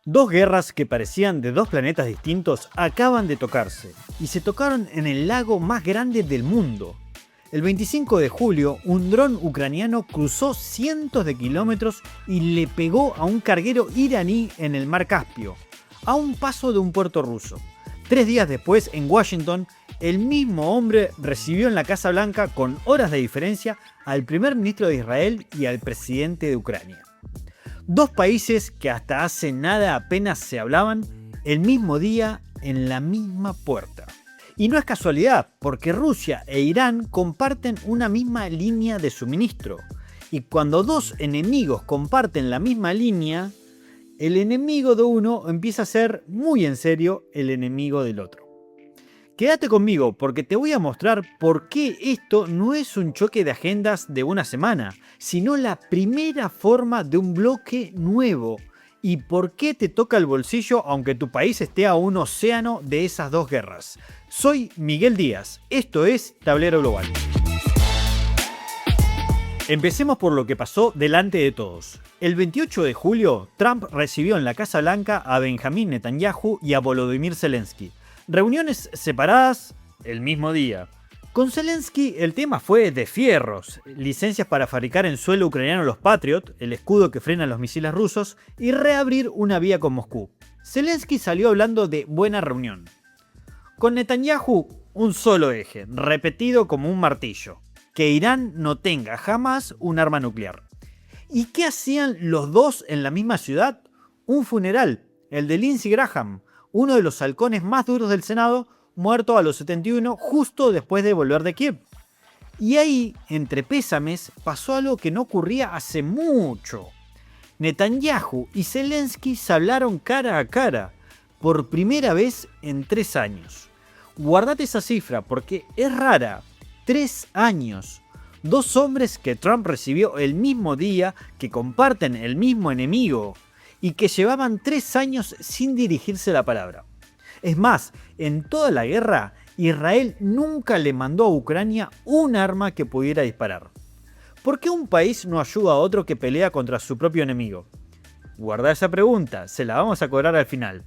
Dos guerras que parecían de dos planetas distintos acaban de tocarse, y se tocaron en el lago más grande del mundo. El 25 de julio, un dron ucraniano cruzó cientos de kilómetros y le pegó a un carguero iraní en el mar Caspio, a un paso de un puerto ruso. 3 días después, en Washington, el mismo hombre recibió en la Casa Blanca, con horas de diferencia, al primer ministro de Israel y al presidente de Ucrania. Dos países que hasta hace nada apenas se hablaban, el mismo día en la misma puerta. Y no es casualidad, porque Rusia e Irán comparten una misma línea de suministro. Y cuando dos enemigos comparten la misma línea, el enemigo de uno empieza a ser muy en serio el enemigo del otro. Quédate conmigo porque te voy a mostrar por qué esto no es un choque de agendas de una semana, sino la primera forma de un bloque nuevo, y por qué te toca el bolsillo aunque tu país esté a un océano de esas dos guerras. Soy Miguel Díaz, esto es Tablero Global. Empecemos por lo que pasó delante de todos. El 28 de julio, Trump recibió en la Casa Blanca a Benjamin Netanyahu y a Volodymyr Zelensky. Reuniones separadas el mismo día. Con Zelensky el tema fue de fierros, licencias para fabricar en suelo ucraniano los Patriot, el escudo que frena los misiles rusos, y reabrir una vía con Moscú. Zelensky salió hablando de buena reunión. Con Netanyahu, un solo eje, repetido como un martillo: que Irán no tenga jamás un arma nuclear. ¿Y qué hacían los dos en la misma ciudad? Un funeral, el de Lindsey Graham, uno de los halcones más duros del Senado, muerto a los 71 justo después de volver de Kiev. Y ahí, entre pésames, pasó algo que no ocurría hace mucho. Netanyahu y Zelensky se hablaron cara a cara, por primera vez en 3 años. Guardate esa cifra porque es rara. 3 años. Dos hombres que Trump recibió el mismo día, que comparten el mismo enemigo y que llevaban 3 años sin dirigirse la palabra. Es más, en toda la guerra, Israel nunca le mandó a Ucrania un arma que pudiera disparar. ¿Por qué un país no ayuda a otro que pelea contra su propio enemigo? Guarda esa pregunta, se la vamos a cobrar al final.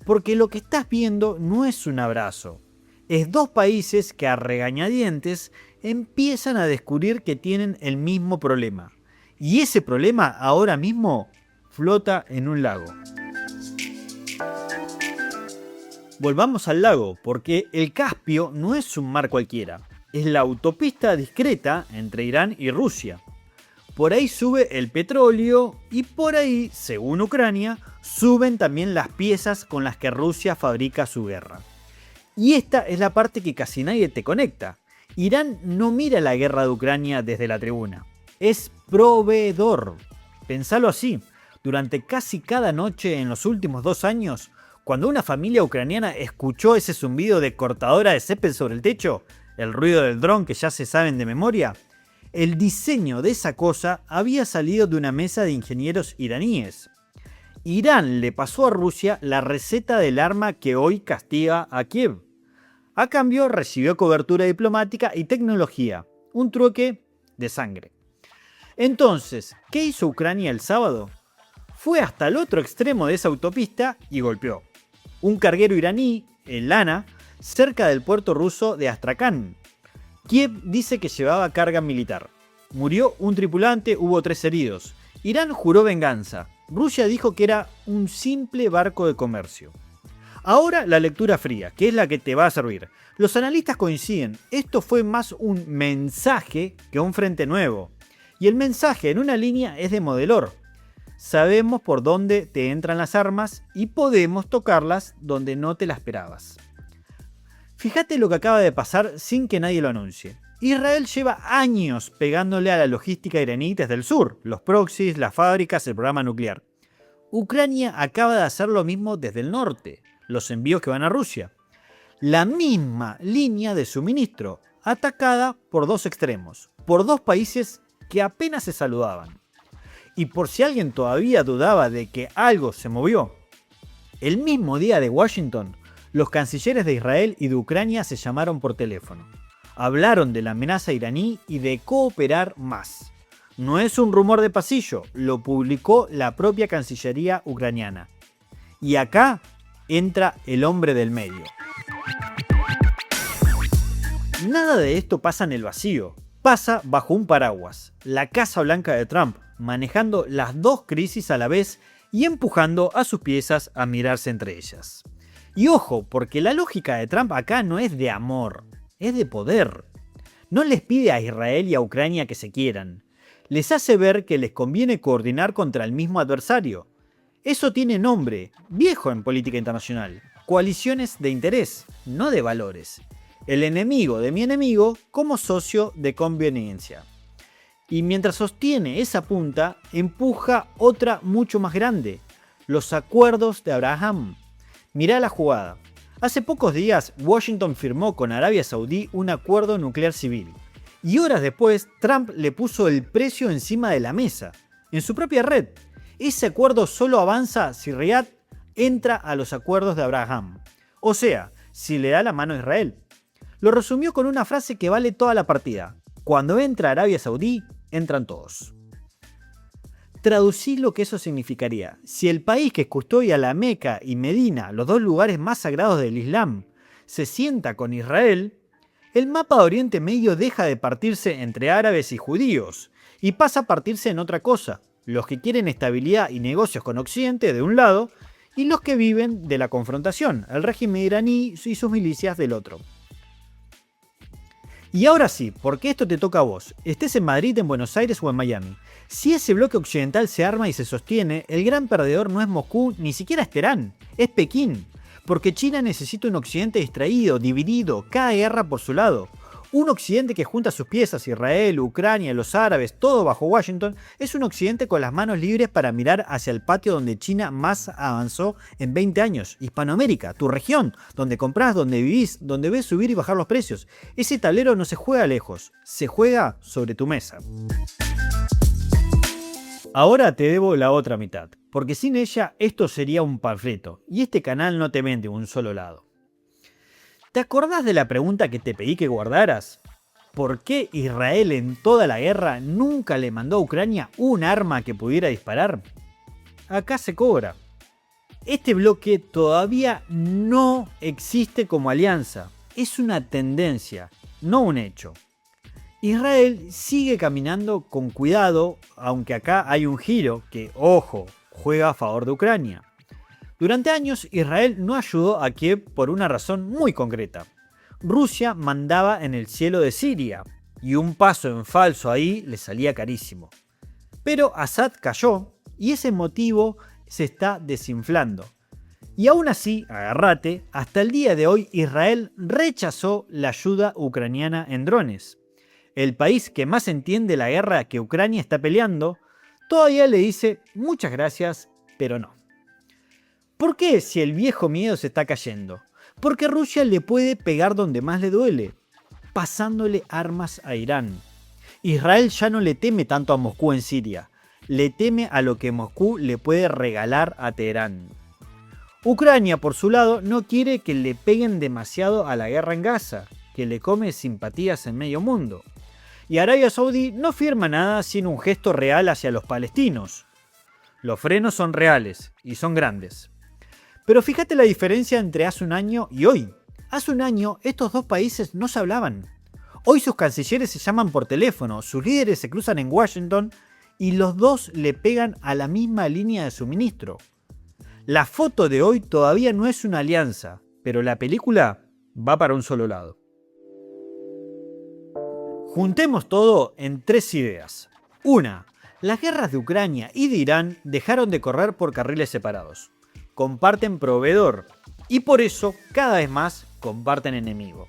Porque lo que estás viendo no es un abrazo. Es dos países que a regañadientes empiezan a descubrir que tienen el mismo problema. Y ese problema ahora mismo flota en un lago. Volvamos al lago, porque el Caspio no es un mar cualquiera. Es la autopista discreta entre Irán y Rusia. Por ahí sube el petróleo y por ahí, según Ucrania, suben también las piezas con las que Rusia fabrica su guerra. Y esta es la parte que casi nadie te conecta. Irán no mira la guerra de Ucrania desde la tribuna. Es proveedor. Pensalo así. Durante casi cada noche en los últimos 2 años, cuando una familia ucraniana escuchó ese zumbido de cortadora de césped sobre el techo, el ruido del dron que ya se saben de memoria, el diseño de esa cosa había salido de una mesa de ingenieros iraníes. Irán le pasó a Rusia la receta del arma que hoy castiga a Kiev. A cambio recibió cobertura diplomática y tecnología, un trueque de sangre. Entonces, ¿qué hizo Ucrania el sábado? Fue hasta el otro extremo de esa autopista y golpeó. Un carguero iraní, el Lana, cerca del puerto ruso de Astrakhan. Kiev dice que llevaba carga militar. Murió un tripulante, hubo 3 heridos. Irán juró venganza. Rusia dijo que era un simple barco de comercio. Ahora la lectura fría, que es la que te va a servir. Los analistas coinciden, esto fue más un mensaje que un frente nuevo. Y el mensaje en una línea es demoledor. Sabemos por dónde te entran las armas y podemos tocarlas donde no te las esperabas. Fíjate lo que acaba de pasar sin que nadie lo anuncie. Israel lleva años pegándole a la logística iraní desde el sur, los proxies, las fábricas, el programa nuclear. Ucrania acaba de hacer lo mismo desde el norte, los envíos que van a Rusia. La misma línea de suministro, atacada por dos extremos, por dos países que apenas se saludaban. Y por si alguien todavía dudaba de que algo se movió, el mismo día de Washington, los cancilleres de Israel y de Ucrania se llamaron por teléfono. Hablaron de la amenaza iraní y de cooperar más. No es un rumor de pasillo, lo publicó la propia Cancillería ucraniana. Y acá entra el hombre del medio. Nada de esto pasa en el vacío. Pasa bajo un paraguas, la Casa Blanca de Trump, manejando las dos crisis a la vez y empujando a sus piezas a mirarse entre ellas. Y ojo, porque la lógica de Trump acá no es de amor, es de poder. No les pide a Israel y a Ucrania que se quieran. Les hace ver que les conviene coordinar contra el mismo adversario. Eso tiene nombre, viejo en política internacional. Coaliciones de interés, no de valores. El enemigo de mi enemigo como socio de conveniencia. Y mientras sostiene esa punta, empuja otra mucho más grande, los acuerdos de Abraham. Mirá la jugada. Hace pocos días, Washington firmó con Arabia Saudí un acuerdo nuclear civil. Y horas después, Trump le puso el precio encima de la mesa, en su propia red. Ese acuerdo solo avanza si Riad entra a los acuerdos de Abraham. O sea, si le da la mano a Israel. Lo resumió con una frase que vale toda la partida. Cuando entra Arabia Saudí, entran todos. Traducí lo que eso significaría. Si el país que custodia la Meca y Medina, los dos lugares más sagrados del Islam, se sienta con Israel, el mapa de Oriente Medio deja de partirse entre árabes y judíos y pasa a partirse en otra cosa. Los que quieren estabilidad y negocios con Occidente de un lado y los que viven de la confrontación, el régimen iraní y sus milicias del otro. Y ahora sí, porque esto te toca a vos, estés en Madrid, en Buenos Aires o en Miami. Si ese bloque occidental se arma y se sostiene, el gran perdedor no es Moscú, ni siquiera es Teherán, es Pekín. Porque China necesita un occidente distraído, dividido, cada guerra por su lado. Un occidente que junta sus piezas, Israel, Ucrania, los árabes, todo bajo Washington, es un occidente con las manos libres para mirar hacia el patio donde China más avanzó en 20 años. Hispanoamérica, tu región, donde comprás, donde vivís, donde ves subir y bajar los precios. Ese tablero no se juega lejos, se juega sobre tu mesa. Ahora te debo la otra mitad, porque sin ella esto sería un panfleto, y este canal no te vende un solo lado. ¿Te acordás de la pregunta que te pedí que guardaras? ¿Por qué Israel en toda la guerra nunca le mandó a Ucrania un arma que pudiera disparar? Acá se cobra. Este bloque todavía no existe como alianza, es una tendencia, no un hecho. Israel sigue caminando con cuidado, aunque acá hay un giro que, ojo, juega a favor de Ucrania. Durante años, Israel no ayudó a Kiev por una razón muy concreta. Rusia mandaba en el cielo de Siria, y un paso en falso ahí le salía carísimo. Pero Assad cayó, y ese motivo se está desinflando. Y aún así, agárrate, hasta el día de hoy Israel rechazó la ayuda ucraniana en drones. El país que más entiende la guerra que Ucrania está peleando, todavía le dice muchas gracias, pero no. ¿Por qué si el viejo miedo se está cayendo? Porque Rusia le puede pegar donde más le duele, pasándole armas a Irán. Israel ya no le teme tanto a Moscú en Siria, le teme a lo que Moscú le puede regalar a Teherán. Ucrania, por su lado, no quiere que le peguen demasiado a la guerra en Gaza, que le come simpatías en medio mundo. Y Arabia Saudí no firma nada sin un gesto real hacia los palestinos. Los frenos son reales y son grandes. Pero fíjate la diferencia entre hace un año y hoy. Hace un año estos dos países no se hablaban. Hoy sus cancilleres se llaman por teléfono, sus líderes se cruzan en Washington y los dos le pegan a la misma línea de suministro. La foto de hoy todavía no es una alianza, pero la película va para un solo lado. Juntemos todo en tres ideas. Una, las guerras de Ucrania y de Irán dejaron de correr por carriles separados. Comparten proveedor y por eso cada vez más comparten enemigo.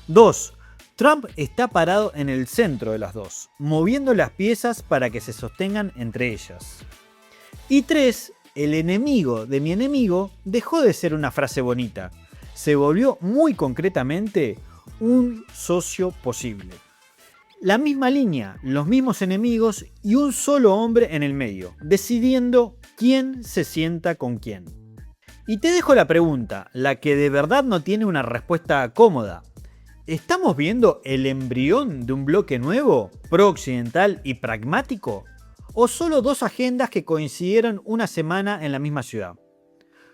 2. Trump está parado en el centro de las dos, moviendo las piezas para que se sostengan entre ellas. Y 3. El enemigo de mi enemigo dejó de ser una frase bonita, se volvió muy concretamente un socio posible. La misma línea, los mismos enemigos y un solo hombre en el medio, decidiendo quién se sienta con quién. Y te dejo la pregunta, la que de verdad no tiene una respuesta cómoda. ¿Estamos viendo el embrión de un bloque nuevo, pro-occidental y pragmático? ¿O solo dos agendas que coincidieron una semana en la misma ciudad?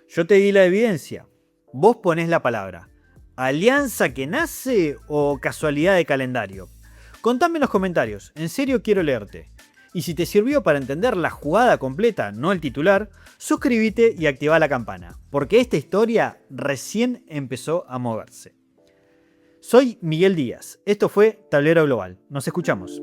Yo te di la evidencia. Vos ponés la palabra. ¿Alianza que nace o casualidad de calendario? Contame en los comentarios, en serio quiero leerte. Y si te sirvió para entender la jugada completa, no el titular, suscríbete y activa la campana, porque esta historia recién empezó a moverse. Soy Miguel Díaz, esto fue Tablero Global, nos escuchamos.